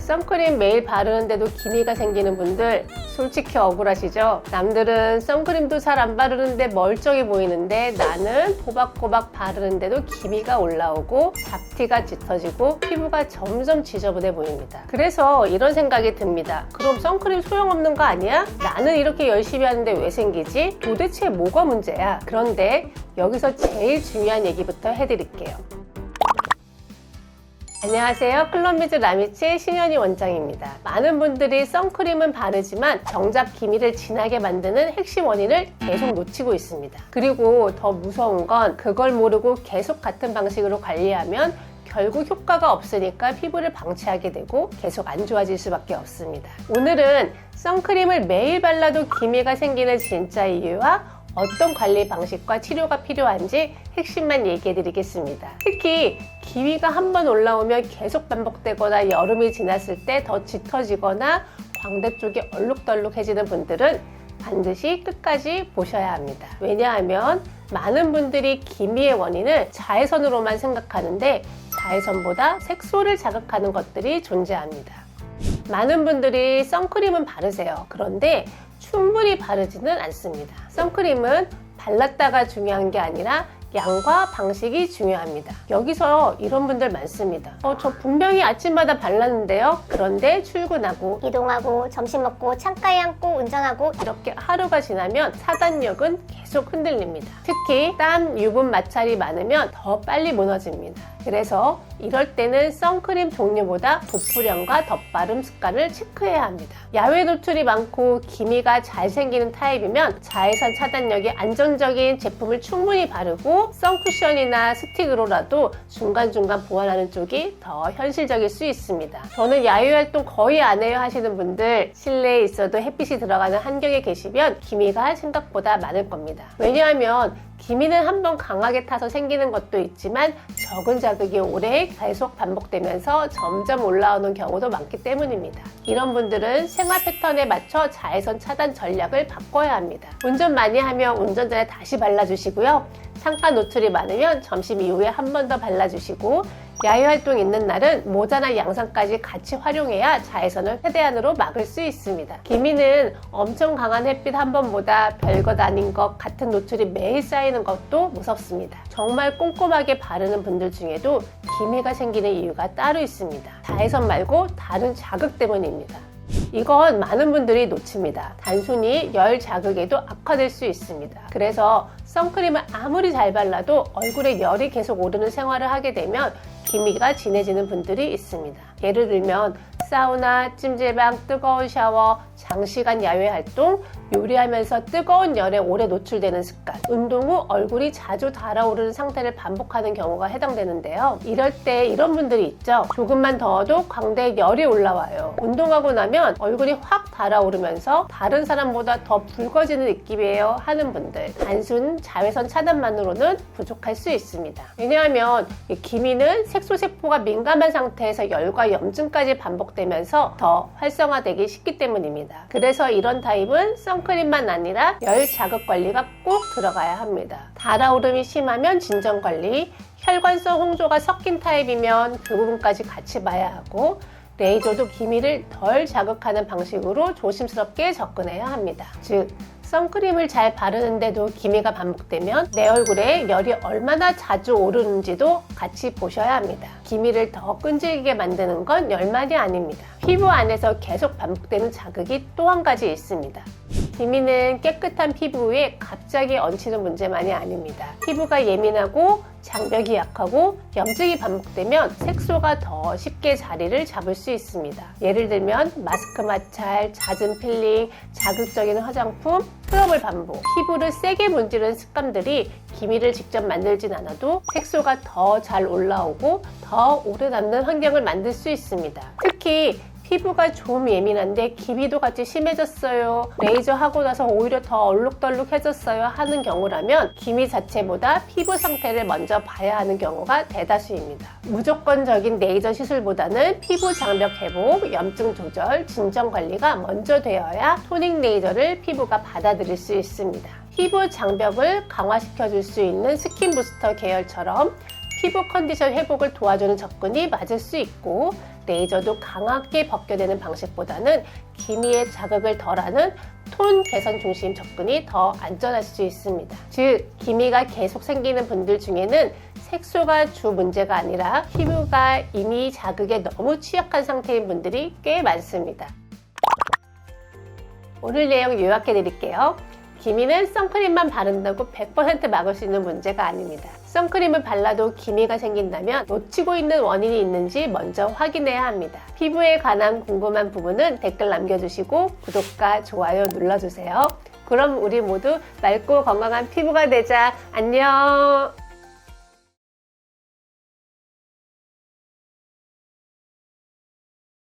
선크림 매일 바르는데도 기미가 생기는 분들 솔직히 억울하시죠? 남들은 선크림도 잘 안 바르는데 멀쩡해 보이는데 나는 꼬박꼬박 바르는데도 기미가 올라오고 잡티가 짙어지고 피부가 점점 지저분해 보입니다. 그래서 이런 생각이 듭니다. 그럼 선크림 소용없는 거 아니야? 나는 이렇게 열심히 하는데 왜 생기지? 도대체 뭐가 문제야? 그런데 여기서 제일 중요한 얘기부터 해드릴게요. 안녕하세요. 클럽미즈 라미치의 신현희 원장입니다. 많은 분들이 선크림은 바르지만 정작 기미를 진하게 만드는 핵심 원인을 계속 놓치고 있습니다. 그리고 더 무서운 건 그걸 모르고 계속 같은 방식으로 관리하면 결국 효과가 없으니까 피부를 방치하게 되고 계속 안 좋아질 수밖에 없습니다. 오늘은 선크림을 매일 발라도 기미가 생기는 진짜 이유와 어떤 관리 방식과 치료가 필요한지 핵심만 얘기해 드리겠습니다. 특히 기미가 한번 올라오면 계속 반복되거나 여름이 지났을 때 더 짙어지거나 광대 쪽이 얼룩덜룩해지는 분들은 반드시 끝까지 보셔야 합니다. 왜냐하면 많은 분들이 기미의 원인을 자외선으로만 생각하는데 자외선보다 색소를 자극하는 것들이 존재합니다. 많은 분들이 선크림은 바르세요. 그런데 충분히 바르지는 않습니다. 선크림은 발랐다가 중요한 게 아니라 양과 방식이 중요합니다. 여기서 이런 분들 많습니다. 저 분명히 아침마다 발랐는데요. 그런데 출근하고 이동하고 점심 먹고 창가에 앉고 운전하고 이렇게 하루가 지나면 차단력은 계속 흔들립니다. 특히 땀, 유분 마찰이 많으면 더 빨리 무너집니다. 그래서 이럴 때는 선크림 종류보다 도프령과 덧바름 습관을 체크해야 합니다. 야외 노출이 많고 기미가 잘 생기는 타입이면 자외선 차단력이 안정적인 제품을 충분히 바르고 선쿠션이나 스틱으로라도 중간중간 보완하는 쪽이 더 현실적일 수 있습니다. 저는 야외 활동 거의 안 해요 하시는 분들 실내에 있어도 햇빛이 들어가는 환경에 계시면 기미가 생각보다 많을 겁니다. 왜냐하면 기미는 한번 강하게 타서 생기는 것도 있지만 적은 자극이 오래 계속 반복되면서 점점 올라오는 경우도 많기 때문입니다. 이런 분들은 생활 패턴에 맞춰 자외선 차단 전략을 바꿔야 합니다. 운전 많이 하면 운전 전에 다시 발라주시고요. 창가 노출이 많으면 점심 이후에 한 번 더 발라주시고 야외 활동 있는 날은 모자나 양산까지 같이 활용해야 자외선을 최대한으로 막을 수 있습니다. 기미는 엄청 강한 햇빛 한 번보다 별것 아닌 것 같은 노출이 매일 쌓이는 것도 무섭습니다. 정말 꼼꼼하게 바르는 분들 중에도 기미가 생기는 이유가 따로 있습니다. 자외선 말고 다른 자극 때문입니다. 이건 많은 분들이 놓칩니다. 단순히 열 자극에도 악화될 수 있습니다. 그래서 선크림을 아무리 잘 발라도 얼굴에 열이 계속 오르는 생활을 하게 되면 기미가 진해지는 분들이 있습니다. 예를 들면 사우나, 찜질방, 뜨거운 샤워, 장시간 야외 활동, 요리하면서 뜨거운 열에 오래 노출되는 습관, 운동 후 얼굴이 자주 달아오르는 상태를 반복하는 경우가 해당되는데요. 이럴 때 이런 분들이 있죠. 조금만 더워도 광대에 열이 올라와요. 운동하고 나면 얼굴이 확 달아오르면서 다른 사람보다 더 붉어지는 느낌이에요 하는 분들, 단순 자외선 차단만으로는 부족할 수 있습니다. 왜냐하면 기미는 색소세포가 민감한 상태에서 열과 염증까지 반복되면서 더 활성화되기 쉽기 때문입니다. 그래서 이런 타입은 선크림만 아니라 열 자극 관리가 꼭 들어가야 합니다. 달아오름이 심하면 진정 관리, 혈관성 홍조가 섞인 타입이면 그 부분까지 같이 봐야 하고 레이저도 기미를 덜 자극하는 방식으로 조심스럽게 접근해야 합니다. 즉 선크림을 잘 바르는데도 기미가 반복되면 내 얼굴에 열이 얼마나 자주 오르는지도 같이 보셔야 합니다. 기미를 더 끈질기게 만드는 건 열만이 아닙니다. 피부 안에서 계속 반복되는 자극이 또 한 가지 있습니다. 기미는 깨끗한 피부 위에 갑자기 얹히는 문제만이 아닙니다. 피부가 예민하고 장벽이 약하고 염증이 반복되면 색소가 더 쉽게 자리를 잡을 수 있습니다. 예를 들면 마스크 마찰, 잦은 필링, 자극적인 화장품, 스크럽을 반복, 피부를 세게 문지르는 습관들이 기미를 직접 만들진 않아도 색소가 더 잘 올라오고 더 오래 남는 환경을 만들 수 있습니다. 특히 피부가 좀 예민한데 기미도 같이 심해졌어요, 레이저 하고 나서 오히려 더 얼룩덜룩해졌어요 하는 경우라면 기미 자체보다 피부 상태를 먼저 봐야 하는 경우가 대다수입니다. 무조건적인 레이저 시술보다는 피부 장벽 회복, 염증 조절, 진정 관리가 먼저 되어야 토닝 레이저를 피부가 받아들일 수 있습니다. 피부 장벽을 강화시켜줄 수 있는 스킨 부스터 계열처럼 피부 컨디션 회복을 도와주는 접근이 맞을 수 있고, 레이저도 강하게 벗겨내는 방식보다는 기미에 자극을 덜하는 톤 개선 중심 접근이 더 안전할 수 있습니다. 즉, 기미가 계속 생기는 분들 중에는 색소가 주 문제가 아니라 피부가 이미 자극에 너무 취약한 상태인 분들이 꽤 많습니다. 오늘 내용 요약해 드릴게요. 기미는 선크림만 바른다고 100% 막을 수 있는 문제가 아닙니다. 선크림을 발라도 기미가 생긴다면 놓치고 있는 원인이 있는지 먼저 확인해야 합니다. 피부에 관한 궁금한 부분은 댓글 남겨주시고 구독과 좋아요 눌러주세요. 그럼 우리 모두 맑고 건강한 피부가 되자. 안녕!